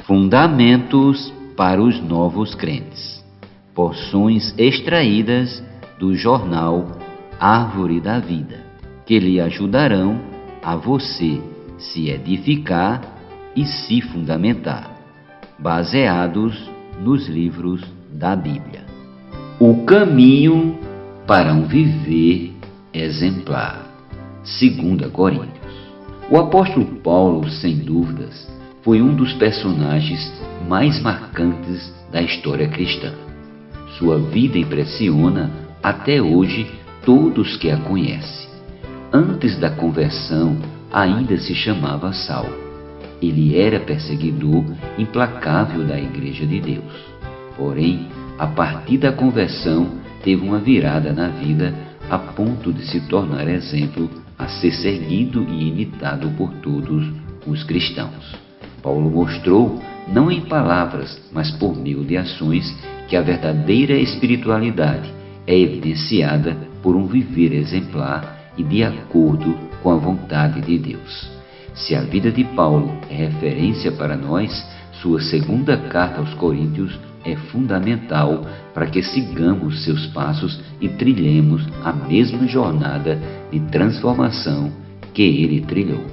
Fundamentos para os novos crentes. Porções extraídas do jornal Árvore da Vida, que lhe ajudarão a você se edificar e se fundamentar, baseados nos livros da Bíblia. O caminho para um viver exemplar. 2 Coríntios. O apóstolo Paulo, sem dúvidas, foi um dos personagens mais marcantes da história cristã. Sua vida impressiona até hoje todos que a conhecem. Antes da conversão, ainda se chamava Saulo. Ele era perseguidor implacável da Igreja de Deus. Porém, a partir da conversão, teve uma virada na vida a ponto de se tornar exemplo a ser seguido e imitado por todos os cristãos. Paulo mostrou, não em palavras, mas por meio de ações, que a verdadeira espiritualidade é evidenciada por um viver exemplar e de acordo com a vontade de Deus. Se a vida de Paulo é referência para nós, sua segunda carta aos Coríntios é fundamental para que sigamos seus passos e trilhemos a mesma jornada de transformação que ele trilhou.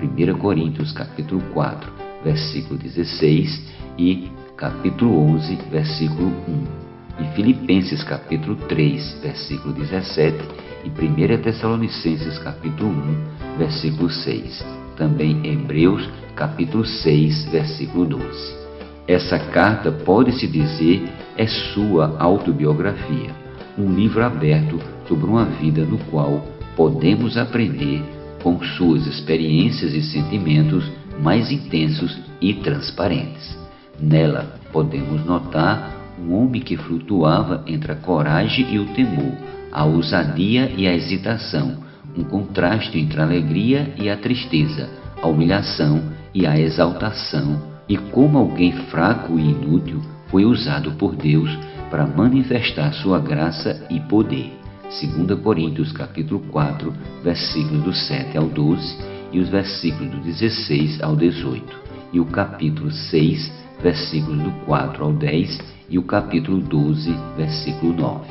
1 Coríntios capítulo 4, versículo 16 e capítulo 11, versículo 1. E Filipenses capítulo 3, versículo 17 e 1 Tessalonicenses capítulo 1, versículo 6. Também Hebreus capítulo 6, versículo 12. Essa carta, pode-se dizer, é sua autobiografia, um livro aberto sobre uma vida no qual podemos aprender com suas experiências e sentimentos mais intensos e transparentes. Nela podemos notar um homem que flutuava entre a coragem e o temor, a ousadia e a hesitação, um contraste entre a alegria e a tristeza, a humilhação e a exaltação, e como alguém fraco e inútil foi usado por Deus para manifestar sua graça e poder. 2 Coríntios capítulo 4, versículos do 7 ao 12 e os versículos do 16 ao 18, e o capítulo 6, versículos do 4 ao 10 e o capítulo 12, versículo 9.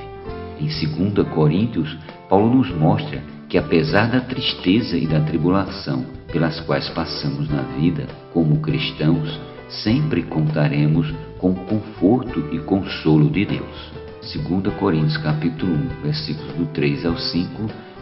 Em 2 Coríntios, Paulo nos mostra que apesar da tristeza e da tribulação pelas quais passamos na vida como cristãos, sempre contaremos com o conforto e consolo de Deus. 2 Coríntios capítulo 1, versículos do 3 ao 5,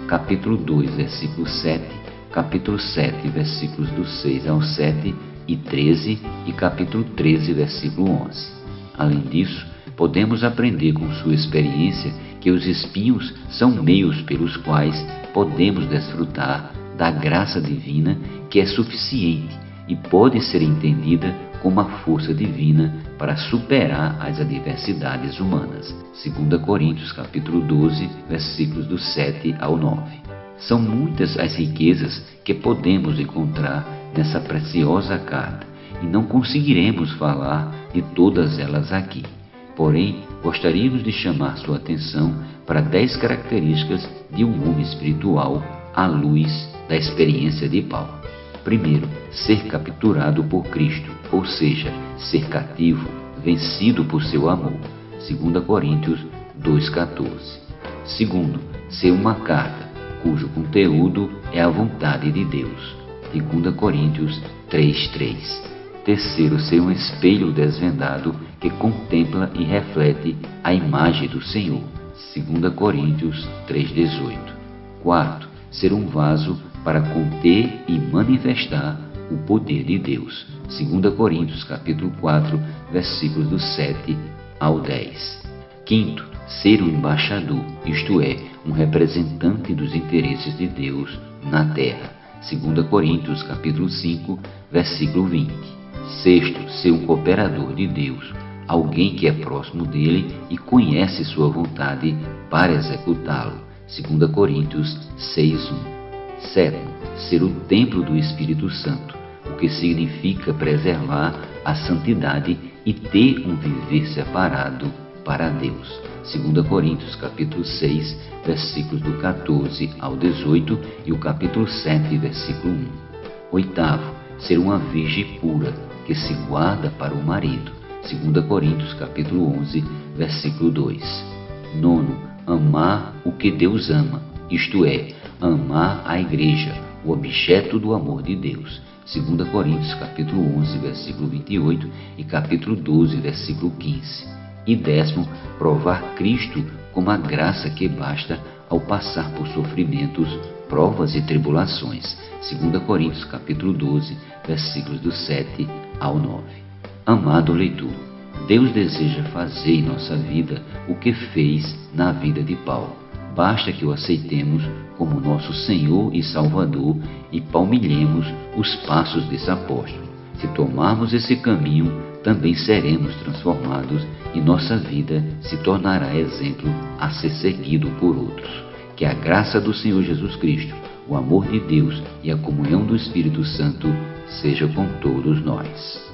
capítulo 2, versículo 7, capítulo 7, versículos do 6 ao 7 e 13 e capítulo 13, versículo 11. Além disso, podemos aprender com sua experiência que os espinhos são meios pelos quais podemos desfrutar da graça divina, que é suficiente e pode ser entendida como a força divina para superar as adversidades humanas. 2 Coríntios capítulo 12, versículos do 7 ao 9. São muitas as riquezas que podemos encontrar nessa preciosa carta e não conseguiremos falar de todas elas aqui. Porém, gostaríamos de chamar sua atenção para 10 características de um homem espiritual à luz da experiência de Paulo. Primeiro, ser capturado por Cristo, ou seja, ser cativo, vencido por seu amor. 2 Coríntios 2,14. Segundo, ser uma carta, cujo conteúdo é a vontade de Deus. 2 Coríntios 3,3. Terceiro, ser um espelho desvendado que contempla e reflete a imagem do Senhor. 2 Coríntios 3,18. Quarto, ser um vaso para conter e manifestar o poder de Deus. 2 Coríntios capítulo 4, versículos do 7 ao 10. Quinto, ser um embaixador, isto é, um representante dos interesses de Deus na terra. 2 Coríntios capítulo 5, versículo 20. Sexto, ser um cooperador de Deus, alguém que é próximo dele e conhece sua vontade para executá-lo. 2 Coríntios 6:1. Sétimo, ser o templo do Espírito Santo, o que significa preservar a santidade e ter um viver separado para Deus. 2 Coríntios capítulo 6, versículos do 14 ao 18 e o capítulo 7, versículo 1. Oitavo, ser uma virgem pura, que se guarda para o marido. 2 Coríntios capítulo 11, versículo 2. 9. Amar o que Deus ama, isto é, amar a igreja, o objeto do amor de Deus. 2 Coríntios capítulo 11, versículo 28 e capítulo 12, versículo 15. E 10. Provar Cristo como a graça que basta ao passar por sofrimentos, provas e tribulações. 2 Coríntios capítulo 12, versículos do 7 ao 9. Amado leitor, Deus deseja fazer em nossa vida o que fez na vida de Paulo. Basta que o aceitemos como nosso Senhor e Salvador e palmilhemos os passos desse apóstolo. Se tomarmos esse caminho, também seremos transformados e nossa vida se tornará exemplo a ser seguido por outros. Que a graça do Senhor Jesus Cristo, o amor de Deus e a comunhão do Espírito Santo seja com todos nós.